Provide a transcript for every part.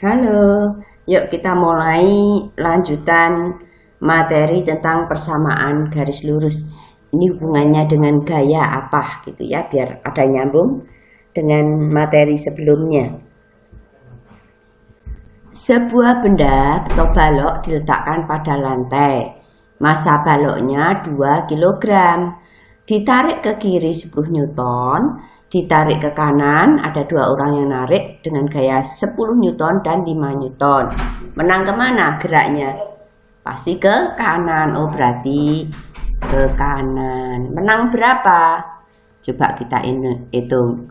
Halo, yuk kita mulai lanjutan materi tentang persamaan garis lurus. Ini hubungannya dengan gaya apa gitu ya, biar ada nyambung dengan materi sebelumnya. Sebuah benda atau balok diletakkan pada lantai. Massa baloknya 2 kg. Ditarik ke kiri 10 Newton. Ditarik ke kanan, ada 2 orang yang narik dengan gaya 10 Newton dan 5 Newton. Menang kemana geraknya? Pasti ke kanan. Oh, berarti ke kanan. Menang berapa? Coba kita hitung.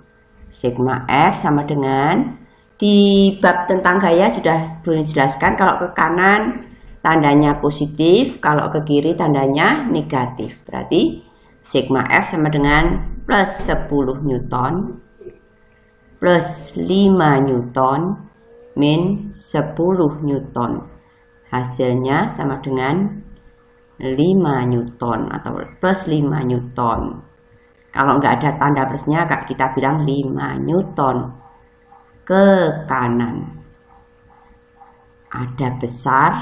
Sigma F sama dengan, di bab tentang gaya sudah dijelaskan, kalau ke kanan tandanya positif, kalau ke kiri tandanya negatif. Berarti sigma F sama dengan plus 10 Newton plus 5 Newton min 10 Newton. Hasilnya sama dengan 5 Newton atau plus 5 Newton. Kalau nggak ada tanda plusnya, kita bilang 5 Newton ke kanan. Ada besar,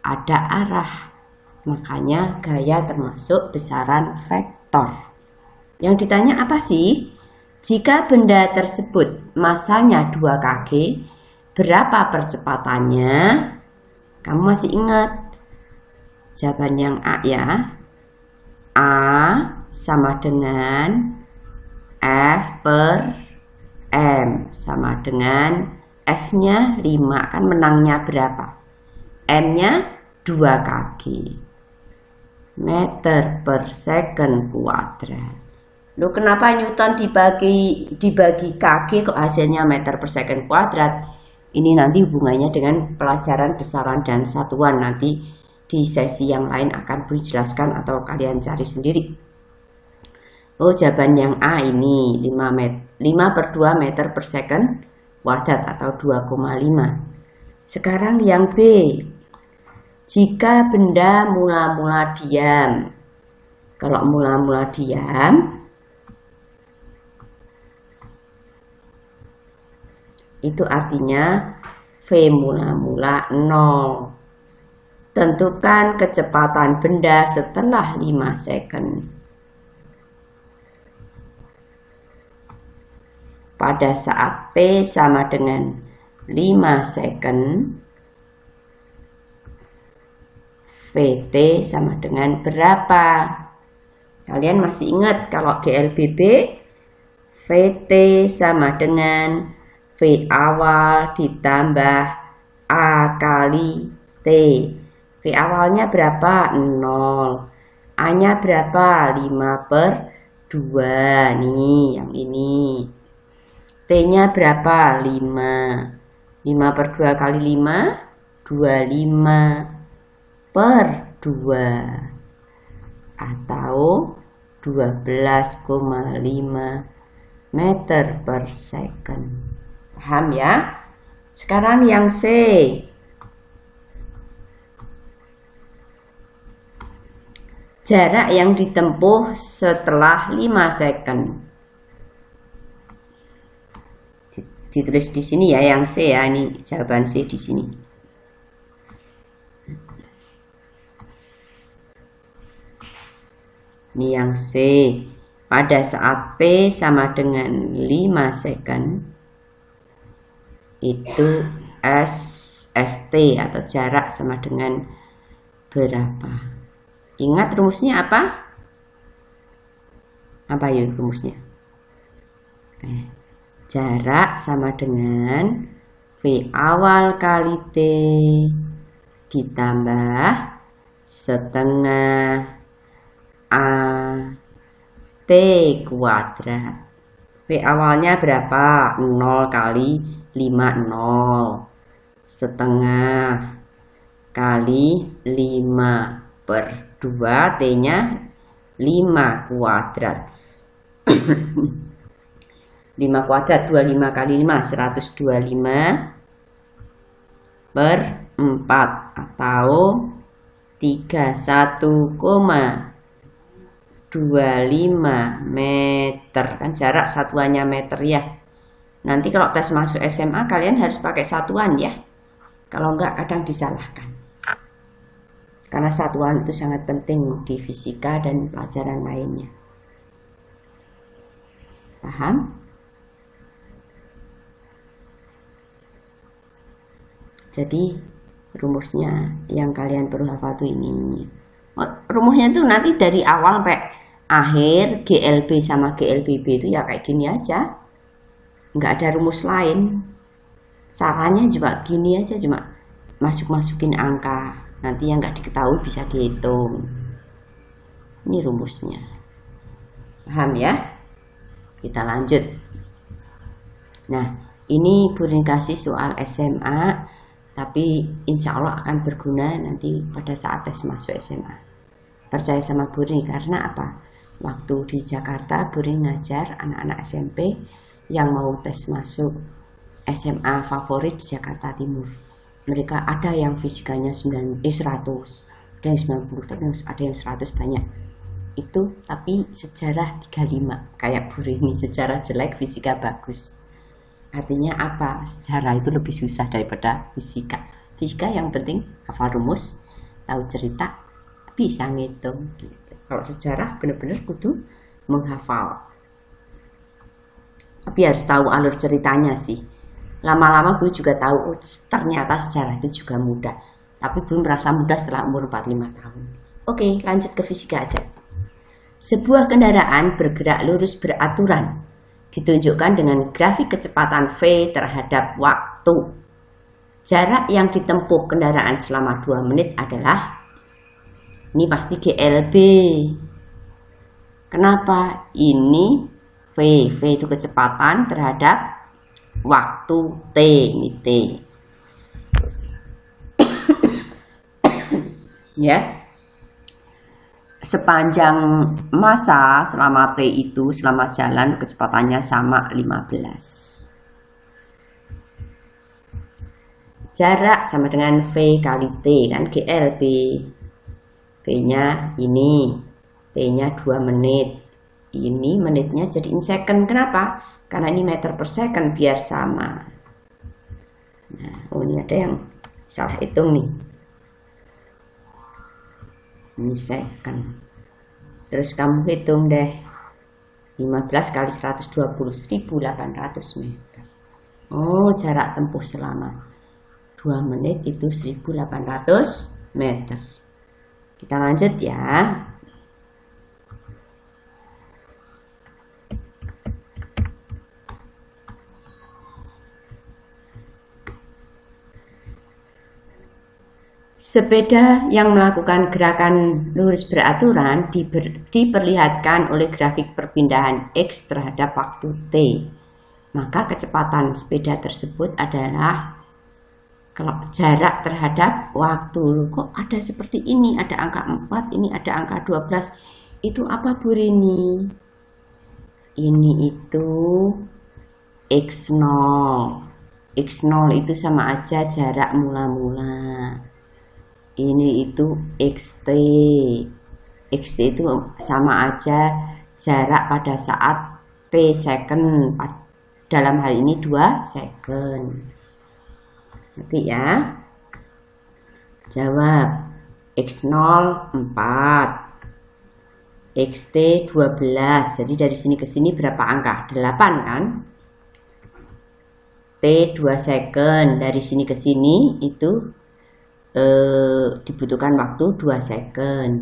ada arah. Makanya gaya termasuk besaran vektor. Yang ditanya apa sih? Jika benda tersebut massanya 2 kg, berapa percepatannya? Kamu masih ingat? Jawaban yang A ya. A sama dengan F per M sama dengan F-nya 5. Kan menangnya berapa? M-nya 2 kg. Meter per second kuadrat. Loh, kenapa Newton dibagi kg kok hasilnya meter per second kuadrat? Ini nanti hubungannya dengan pelajaran besaran dan satuan. Nanti di sesi yang lain akan dijelaskan atau kalian cari sendiri. Oh, jawaban yang A ini 5 per 2 meter per second kuadrat atau 2,5. Sekarang yang B. Jika benda mula-mula diam. Kalau mula-mula diam, itu artinya V mula-mula 0. Tentukan kecepatan benda setelah 5 second. Pada saat T sama dengan 5 second, VT sama dengan berapa? Kalian masih ingat kalau GLBB, VT sama dengan V awal ditambah A kali T. V awalnya berapa? 0. A-nya berapa? 5 per 2. Nih, yang ini. T-nya berapa? 5. 5 per 2 kali 5, 25 per 2. Atau 12,5 meter per second. Paham ya? Sekarang yang C. Jarak yang ditempuh setelah 5 second. Ditulis di sini ya, yang C ya. Ini jawaban C di sini. Ini yang C. Pada saat T sama dengan 5 second, itu ST atau jarak sama dengan berapa? Ingat rumusnya apa? Apa ya rumusnya? Jarak sama dengan V awal kali T ditambah setengah A T kuadrat. V awalnya berapa? 0 kali 5, 0. Setengah kali 5 per 2, T-nya 5 kuadrat. 5 kuadrat, 25 kali 5, 125 per 4 atau 31,25 meter. Kan jarak satuannya meter ya. Nanti kalau tes masuk SMA kalian harus pakai satuan ya. Kalau enggak kadang disalahkan. Karena satuan itu sangat penting di fisika dan pelajaran lainnya. Paham? Jadi rumusnya yang kalian perlu hafal tuh ini. Rumusnya itu nanti dari awal sampai akhir GLB sama GLBB itu ya kayak gini aja. Nggak ada rumus lain. Caranya juga gini aja, cuma masukin angka. Nanti yang nggak diketahui bisa dihitung. Ini rumusnya. Paham ya? Kita lanjut. Nah, ini Bu Rin kasih soal SMA, tapi insya Allah akan berguna nanti pada saat tes masuk SMA. Percaya sama Bu Rin, karena apa? Waktu di Jakarta, Bu Rin ngajar anak-anak SMP yang mau tes masuk SMA favorit di Jakarta Timur. Mereka ada yang fisikanya 100, ada yang 90, tapi ada yang 100 banyak. Itu tapi sejarah 35, kayak Bu Rini, sejarah jelek, fisika bagus. Artinya apa? Sejarah itu lebih susah daripada fisika. Fisika yang penting hafal rumus, tahu cerita, bisa ngitung gitu. Kalau sejarah benar-benar kudu menghafal. Tapi harus tahu alur ceritanya sih. Lama-lama gue juga tahu, ternyata sejarah itu juga mudah. Tapi belum merasa mudah setelah umur 45 tahun. Oke, lanjut ke fisika aja. Sebuah kendaraan bergerak lurus beraturan. Ditunjukkan dengan grafik kecepatan V terhadap waktu. Jarak yang ditempuh kendaraan selama 2 menit adalah, ini pasti GLB. Kenapa? Ini V itu kecepatan terhadap waktu T, ini T. Ya. Sepanjang masa selama T itu, selama jalan kecepatannya sama 15. Jarak sama dengan V kali T, kan GLB. V-nya ini, T-nya 2 menit. Ini menitnya jadi in second. Kenapa? Karena ini meter per second biar sama. Nah, ini ada yang salah hitung nih. Ini second. Terus kamu hitung deh. 15 kali 120, 1800 meter. Oh, jarak tempuh selama 2 menit itu 1800 meter. Kita lanjut ya. Sepeda yang melakukan gerakan lurus beraturan diperlihatkan oleh grafik perpindahan X terhadap waktu T. Maka kecepatan sepeda tersebut adalah, kalau jarak terhadap waktu. Kok ada seperti ini? Ada angka 4, ini ada angka 12. Itu apa Bu Rini? Ini itu X0. X0 itu sama aja jarak mula-mula. Ini itu XT. XT itu sama aja jarak pada saat T second. Dalam hal ini 2 second. Nanti ya. Jawab. X0 4. XT 12. Jadi dari sini ke sini berapa angka? 8 kan? T 2 second. Dari sini ke sini itu dibutuhkan waktu 2 second.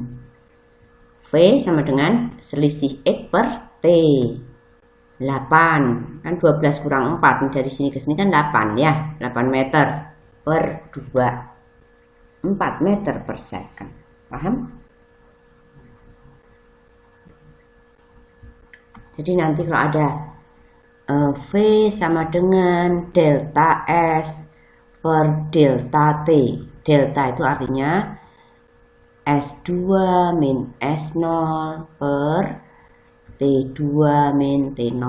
V sama dengan selisih X per T 8. Kan 12 kurang 4 dari sini ke sini kan 8 ya. 8 meter per 2, 4 meter per second. Paham? Jadi nanti kalau ada V sama dengan delta S per delta T. Delta itu artinya S2 min S0 per T2 min T0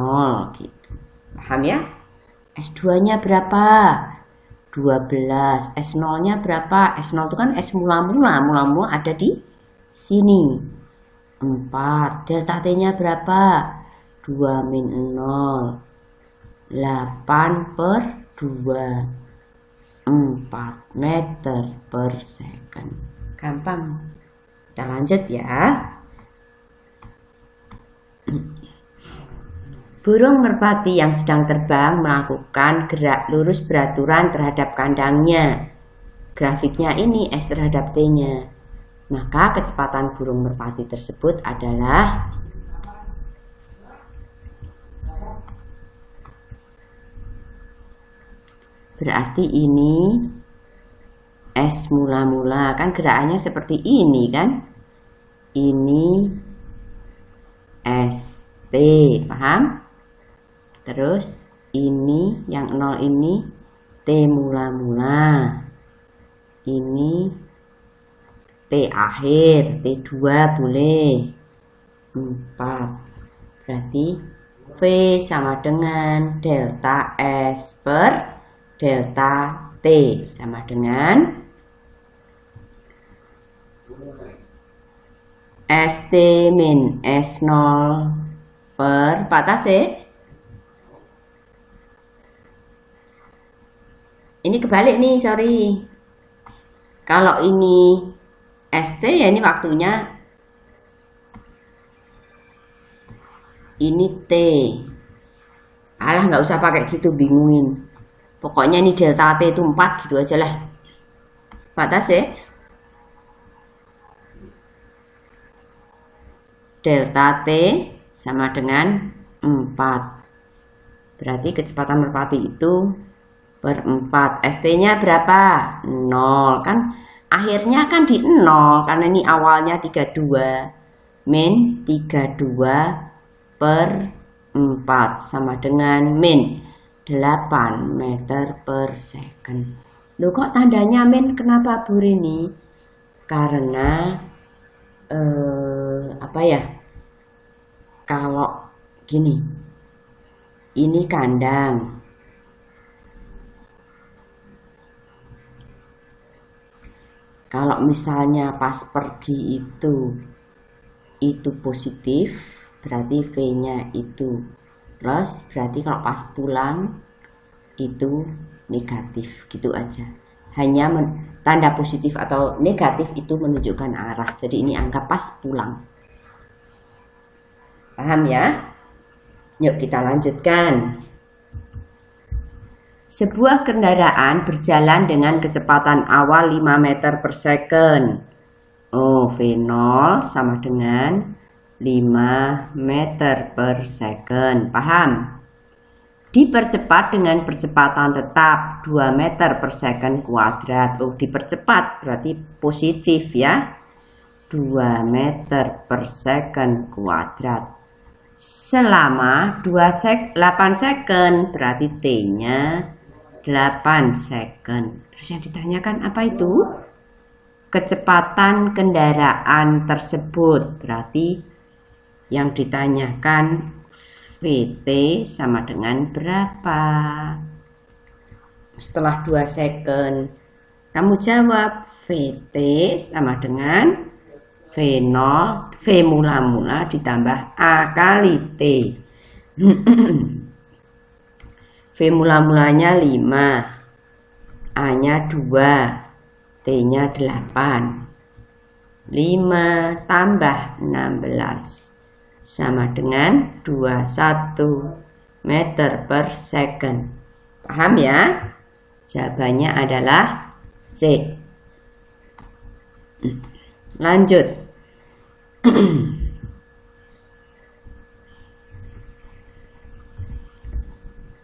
gitu. Paham ya? S2-nya berapa? 12. S0-nya berapa? S0 itu kan S mula-mula. Mula-mula ada di sini. 4. Delta T-nya berapa? 2 min 0. 8/2, 4 meter per second. Gampang. Kita lanjut ya. Burung merpati yang sedang terbang melakukan gerak lurus beraturan terhadap kandangnya. Grafiknya ini S terhadap T-nya. Maka kecepatan burung merpati tersebut adalah berarti ini S mula-mula, kan gerakannya seperti ini kan. Ini ST, paham? Terus ini yang 0 ini T mula-mula. Ini T akhir, T2 boleh. 4. Berarti V sama dengan delta S per delta T sama dengan ST min S0 per batas ini kebalik nih, sorry. Kalau ini ST ya ini waktunya, ini T. Alah, nggak usah pakai gitu bingungin. Pokoknya ini delta T itu 4 gitu aja lah. Batas delta T sama dengan 4. Berarti kecepatan merpati itu per 4. ST-nya berapa? 0. Kan akhirnya kan di 0 karena ini awalnya 32 min 32 per 4 sama dengan min 8 meter per second. Loh, kok tandanya min? Kenapa Bu Rini? Karena apa ya? Kalau gini, ini kandang. Kalau misalnya pas pergi itu positif, berarti V-nya itu plus, berarti kalau pas pulang itu negatif, gitu aja. Hanya tanda positif atau negatif itu menunjukkan arah. Jadi ini angka pas pulang. Paham ya? Yuk kita lanjutkan. Sebuah kendaraan berjalan dengan kecepatan awal 5 meter per second. V0 sama dengan 5 meter per second. Paham? Dipercepat dengan percepatan tetap 2 meter per second kuadrat. Dipercepat berarti positif ya. 2 meter per second kuadrat. Selama 8 second berarti T-nya 8 second. Terus yang ditanyakan apa itu? Kecepatan kendaraan tersebut. Berarti yang ditanyakan VT sama dengan berapa? Setelah 2 second kamu jawab VT sama dengan V0, V mula-mula ditambah A kali T. V mula-mulanya 5, A-nya 2, T-nya 8. 5 tambah 16 sama dengan 21 meter per second. Paham ya? Jawabannya adalah C. Lanjut.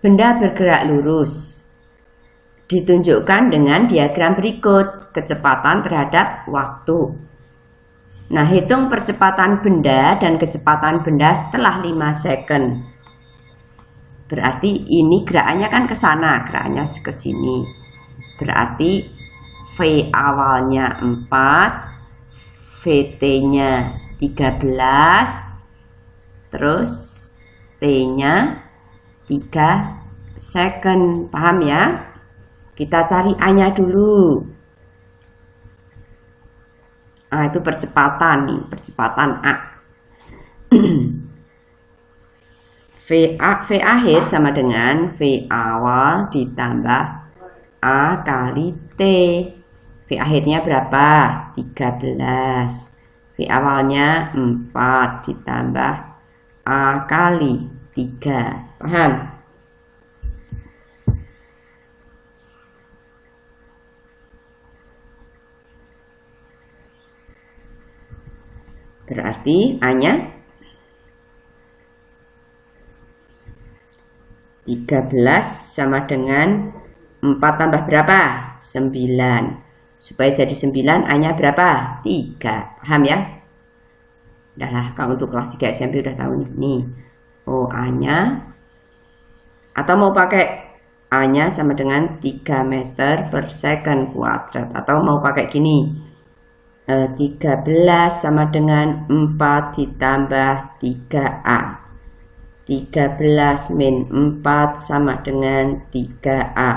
Benda bergerak lurus. Ditunjukkan dengan diagram berikut, kecepatan terhadap waktu. Nah, hitung percepatan benda dan kecepatan benda setelah 5 second. Berarti ini gerakannya kan ke sana, gerakannya ke sini. Berarti V awalnya 4, VT-nya 13, terus T-nya 3 second. Paham ya? Kita cari A-nya dulu. Itu percepatan nih, percepatan A. V V akhir sama dengan V awal ditambah A kali T. V akhirnya berapa? 13. V awalnya 4 ditambah A kali 3. Paham? Berarti A-nya 13 sama dengan 4 tambah berapa? 9. Supaya jadi 9, A-nya berapa? 3. Paham ya? Udahlah, kalau untuk kelas 3 SMP udah tahu nih. Oh, A-nya. Atau mau pakai A-nya sama dengan 3 meter per second kuadrat. Atau mau pakai gini. 13 sama dengan 4 ditambah 3A. 13 min 4 sama dengan 3A.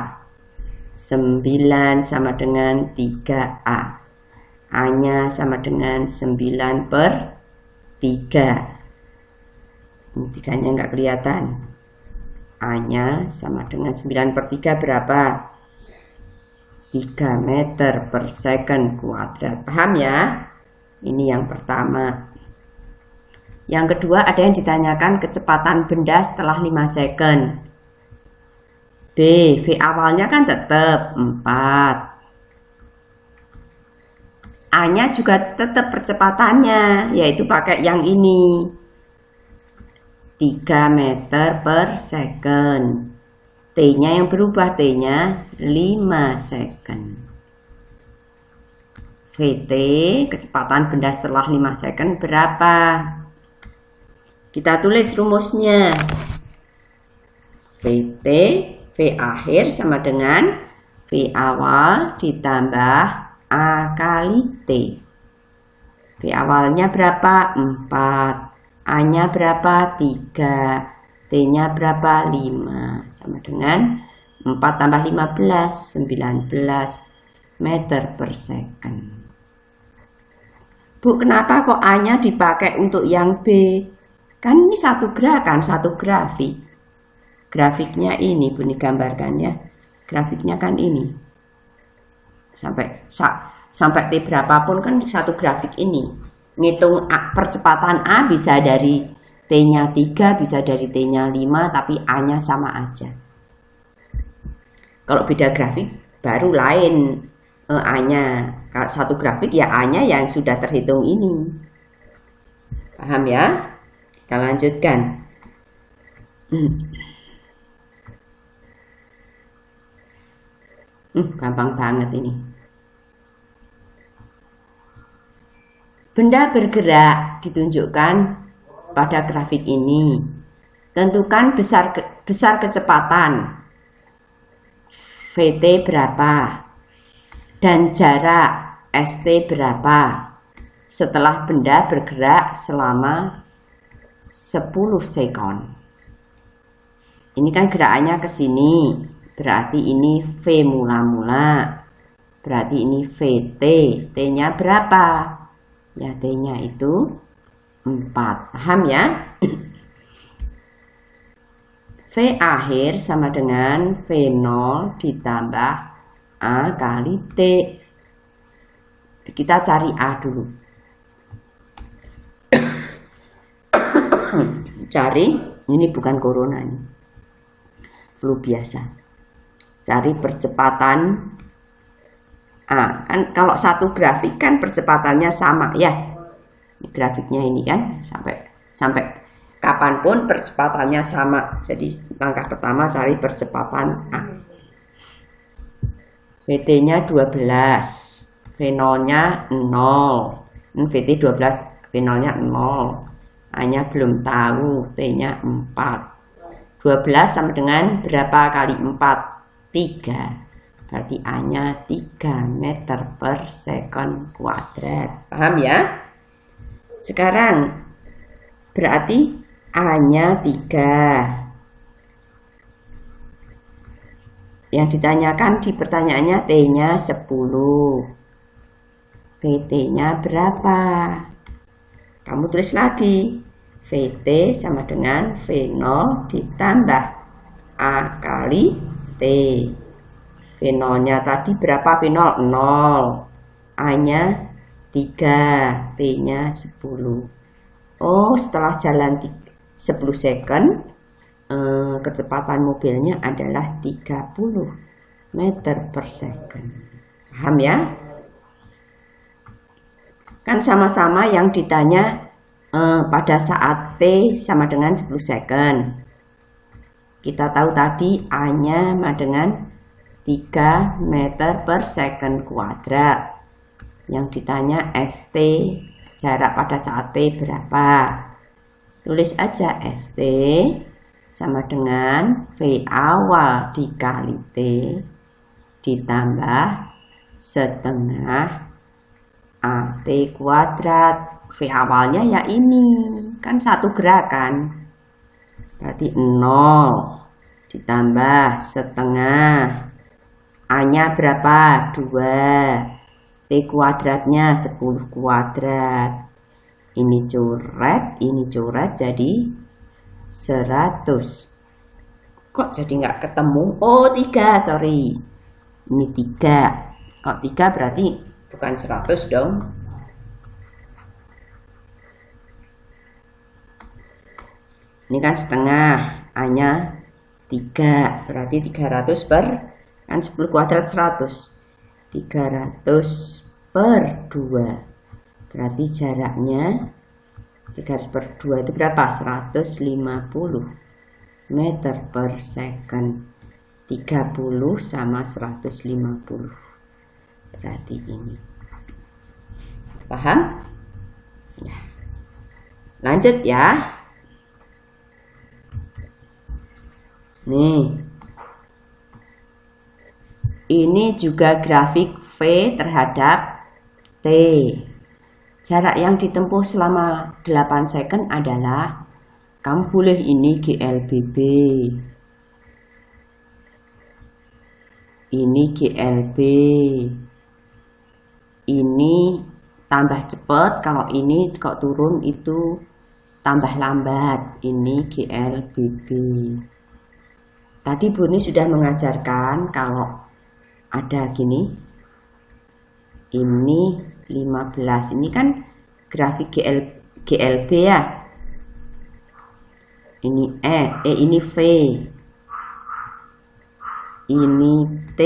9 sama dengan 3A. A-nya sama dengan 9 per 3. Ini 3-nya nggak kelihatan. A-nya sama dengan 9 per 3 berapa? 3 meter per second kuadrat. Paham ya? Ini yang pertama. Yang kedua, ada yang ditanyakan kecepatan benda setelah 5 second. B, V awalnya kan tetap 4. A-nya juga tetap percepatannya, yaitu pakai yang ini. 3 meter per second. T-nya yang berubah, T-nya 5 second. VT, kecepatan benda setelah 5 second berapa? Kita tulis rumusnya. VT, V akhir sama dengan V awal ditambah A kali T. V awalnya berapa? 4. A-nya berapa? 3. T-nya berapa? 5. Sama dengan 4 tambah 15, 19 meter per second. Bu, kenapa kok A-nya dipakai untuk yang B? Kan ini satu gerakan, satu grafik. Grafiknya ini, Bu, ini gambarkannya. Grafiknya kan ini. Sampai T berapapun kan satu grafik ini. Ngitung percepatan A bisa dari T-nya 3, bisa dari T-nya 5, tapi A-nya sama aja. Kalau beda grafik, baru lain A-nya. Kalau satu grafik, ya A-nya yang sudah terhitung ini. Paham ya? Kita lanjutkan. Gampang banget ini. Benda bergerak ditunjukkan pada grafik ini. Tentukan besar kecepatan. VT berapa? Dan jarak ST berapa? Setelah benda bergerak selama 10 sekon. Ini kan gerakannya ke sini. Berarti ini V mula-mula. Berarti ini VT. T-nya berapa? Ya, T-nya itu 4. Paham ya? V akhir sama dengan V0 ditambah A kali T. Kita cari A dulu. Cari, ini bukan corona ini. Flu biasa. Cari percepatan A. Kan kalau satu grafik kan percepatannya sama ya. Ini grafiknya ini kan sampai kapanpun percepatannya sama. Jadi langkah pertama cari percepatan A. VT-nya 12, V0-nya 0. VT 12, V0-nya 0. A-nya belum tahu, T-nya 4. 12 sama dengan berapa kali 4? 3. Berarti A-nya 3 meter per second kuadrat. Paham ya? Sekarang berarti A-nya 3. Yang ditanyakan di pertanyaannya T-nya 10. VT-nya berapa? Kamu tulis lagi. VT sama dengan V0 ditambah A kali T. V0-nya tadi berapa? V0 0. A-nya 3, T-nya 10. Oh, setelah jalan 10 second, kecepatan mobilnya adalah 30 meter per second. Paham ya? Kan sama-sama yang ditanya pada saat T sama dengan 10 second. Kita tahu tadi A-nya sama dengan 3 meter per second kuadrat. Yang ditanya ST, jarak pada saat T berapa? Tulis aja ST sama dengan V awal dikali T ditambah setengah AT kuadrat. V awalnya ya ini, kan satu gerakan. Berarti 0 ditambah setengah. A-nya berapa? 2. T kuadratnya 10 kuadrat. Ini coret jadi 100. Kok jadi nggak ketemu? Oh 3, sorry. Ini 3. Kok 3 berarti bukan 100 dong. Ini kan setengah. A-nya 3. Berarti 300 per, kan 10 kuadrat 100. 300 per 2. Berarti jaraknya 300 per 2 itu berapa? 150 meter per second. 30 sama 150. Berarti ini. Paham? Ya. Lanjut ya. Nih. Ini juga grafik V terhadap T. Jarak yang ditempuh selama 8 second adalah, kamu boleh ini GLBB. Ini GLB. Ini tambah cepat, kalau ini kok turun itu tambah lambat. Ini GLBB. Tadi Buni sudah mengajarkan kalau ada gini. Ini 15. Ini kan grafik GLB ya. Ini ini V. Ini T.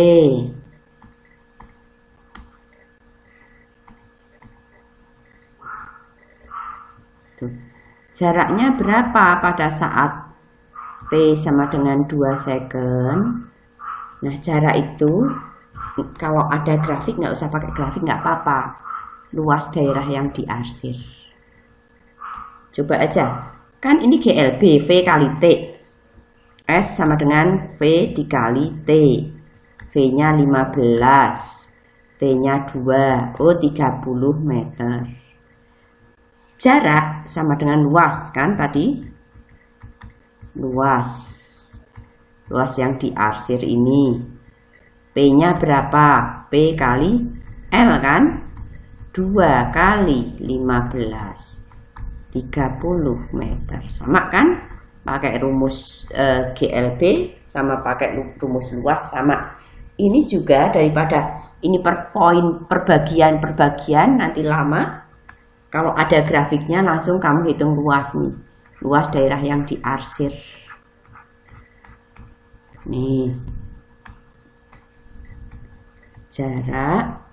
Tuh. Jaraknya berapa pada saat T sama dengan 2 second? Nah, jarak itu kalau ada grafik, nggak usah pakai grafik, nggak apa-apa. Luas daerah yang diarsir. Coba aja. Kan ini GLB, V kali T. S sama dengan V dikali T. V-nya 15. T-nya 2. Oh, 30 meter. Jarak sama dengan luas, kan tadi? Luas. Luas yang diarsir ini. P-nya berapa? P kali L kan? 2 kali 15. 30 meter. Sama kan? Pakai rumus GLB sama pakai rumus luas sama. Ini juga daripada ini per poin, perbagian nanti lama. Kalau ada grafiknya langsung kamu hitung luas nih. Luas daerah yang diarsir. Nih. Jarak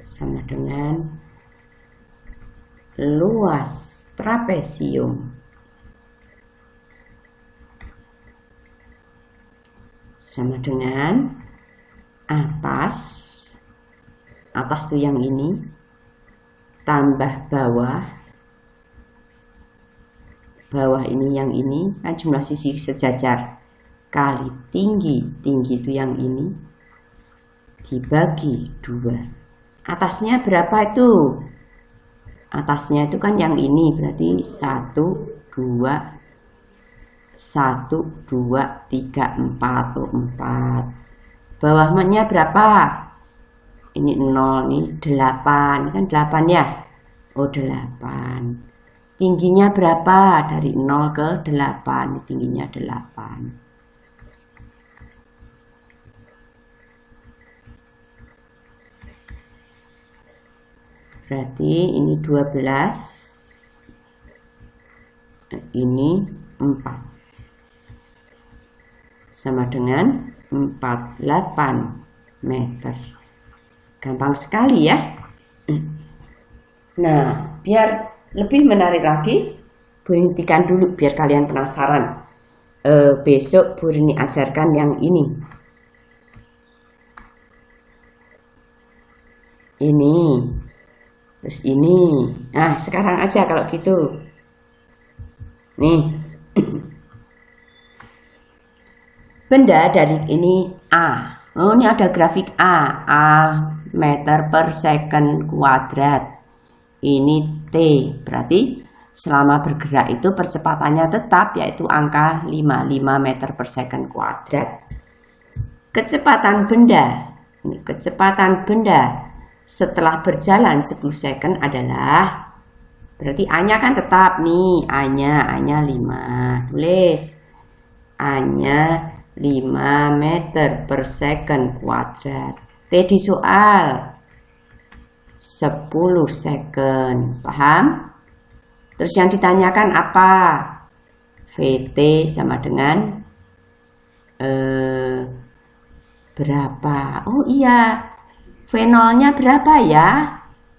sama dengan luas trapesium sama dengan atas tuh yang ini tambah bawah ini yang ini kan jumlah sisi sejajar kali tinggi itu yang ini dibagi 2. Atasnya berapa itu? Atasnya itu kan yang ini berarti 1, 2, 1, 2, 3, 4, 4. Bawahnya berapa? Ini 0, ini 8. Ini kan 8 ya? Oh 8. tingginya berapa? Dari 0 ke 8, tingginya 8. Berarti ini 12, ini 4. Sama dengan 48 meter. Gampang sekali ya. Nah, biar lebih menarik lagi, Bu Rini hentikan dulu biar kalian penasaran. Besok Bu Rini ajarkan yang ini. Ini. Terus ini. Nah, sekarang aja kalau gitu. Nih. Benda dari ini A. Oh, ini ada grafik A. A meter per second kuadrat. Ini T. Berarti selama bergerak itu percepatannya tetap, yaitu angka 5 meter per second kuadrat. Kecepatan benda. Ini kecepatan benda setelah berjalan 10 second adalah, berarti A-nya kan tetap nih, A-nya 5. Tulis. A-nya 5 meter per second kuadrat. T di soal 10 second. Paham? Terus yang ditanyakan apa? VT sama dengan berapa? Oh iya, V0-nya berapa ya?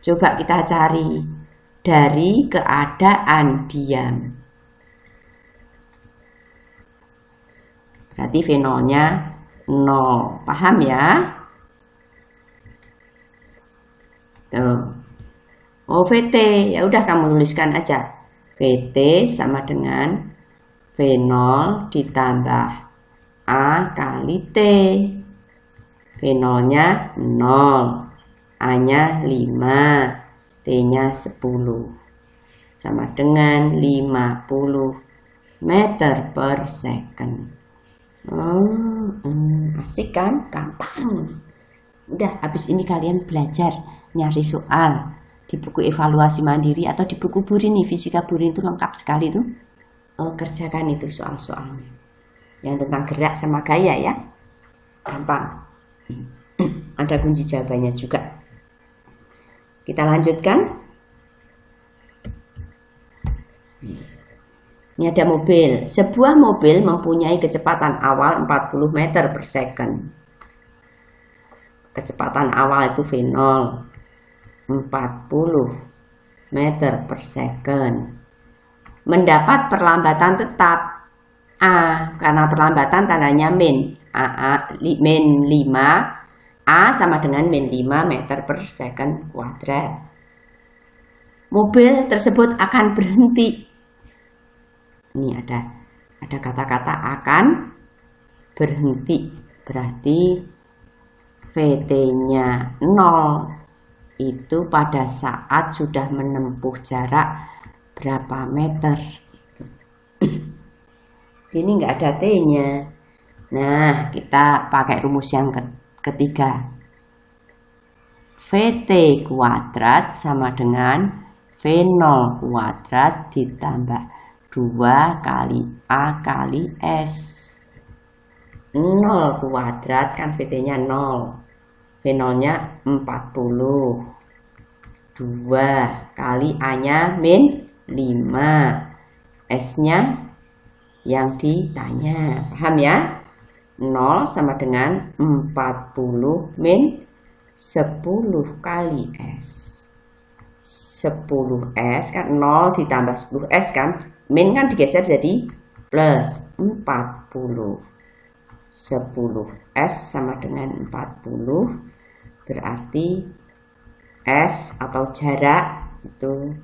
Coba kita cari dari keadaan diam. Berarti V0-nya 0. Paham ya? Tuh. Oh, VT. Ya udah kamu tuliskan aja. VT sama dengan V0 ditambah A kali T. V0-nya 0. A-nya 5. T-nya 10. Sama dengan 50 meter per second. Asik kan? Gampang. Udah, habis ini kalian belajar nyari soal di buku evaluasi mandiri atau di buku Bu Rini, fisika Bu Rini itu lengkap sekali tuh. Kerjakan itu soal-soalnya yang tentang gerak sama gaya ya. Gampang. Ada kunci jawabannya juga. Kita lanjutkan. Ini ada mobil. Sebuah mobil mempunyai kecepatan awal 40 meter per second. Kecepatan awal itu V0 40 meter per second. Mendapat perlambatan tetap A, karena perlambatan tandanya min. Min 5, A sama dengan min 5 meter per second kuadrat. Mobil tersebut akan berhenti. Ini ada kata-kata akan berhenti. Berarti VT-nya 0 itu pada saat sudah menempuh jarak berapa meter. Ini nggak ada T-nya. Nah, kita pakai rumus yang ketiga. VT kuadrat sama dengan V0 kuadrat ditambah 2 kali A kali S. 0 kuadrat kan VT-nya 0. V0-nya 40. 2 kali A-nya min 5. S-nya yang ditanya. Paham ya? 0 sama dengan 40 min 10 kali S. 10S kan 0 ditambah 10S kan. Min kan digeser jadi plus 40. 10S sama dengan 40. Berarti S atau jarak itu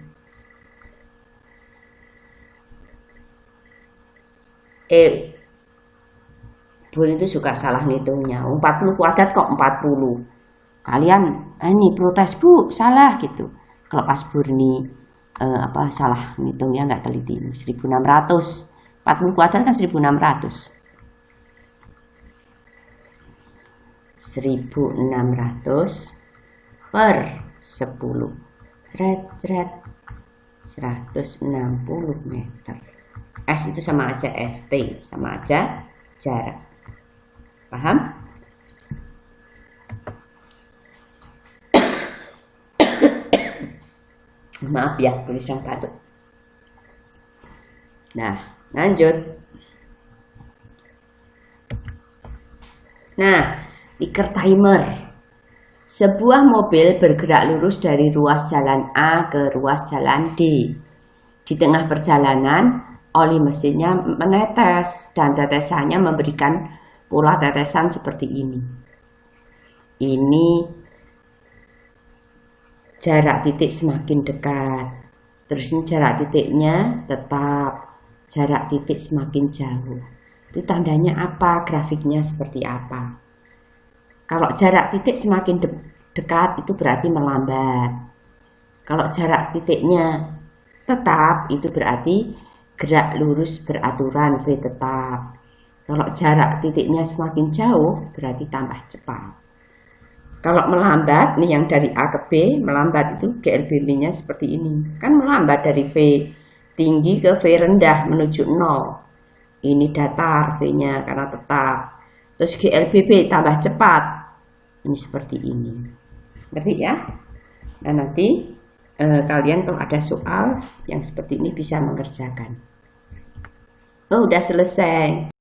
Bu itu suka salah ngitungnya. 40 kuadrat kok 40. Kalian ini protes Bu, salah gitu. Kalau pas Bu ini salah ngitungnya nggak teliti. 1600. 40 kuadrat kan 1600. 1600 per 10. Cret. 160 meter. S itu sama aja ST, sama aja jarak. Paham? Maaf ya, tulisan batuk. Nah, lanjut. Nah, ticker timer. Sebuah mobil bergerak lurus dari ruas jalan A ke ruas jalan D. Di tengah perjalanan, oli mesinnya menetes dan tetesannya memberikan pola tetesan seperti ini. Ini jarak titik semakin dekat. Terus ini jarak titiknya tetap, jarak titik semakin jauh. Itu tandanya apa? Grafiknya seperti apa? Kalau jarak titik semakin dekat itu berarti melambat. Kalau jarak titiknya tetap itu berarti gerak lurus beraturan V tetap. Kalau jarak titiknya semakin jauh berarti tambah cepat. Kalau melambat, nih yang dari A ke B, melambat itu GLBB-nya seperti ini. Kan melambat dari V tinggi ke V rendah menuju 0. Ini datar V-nya karena tetap. Terus GLBB tambah cepat. Ini seperti ini. Ngerti ya? Nah nanti kalian kalau ada soal yang seperti ini bisa mengerjakan. Oh, udah selesai.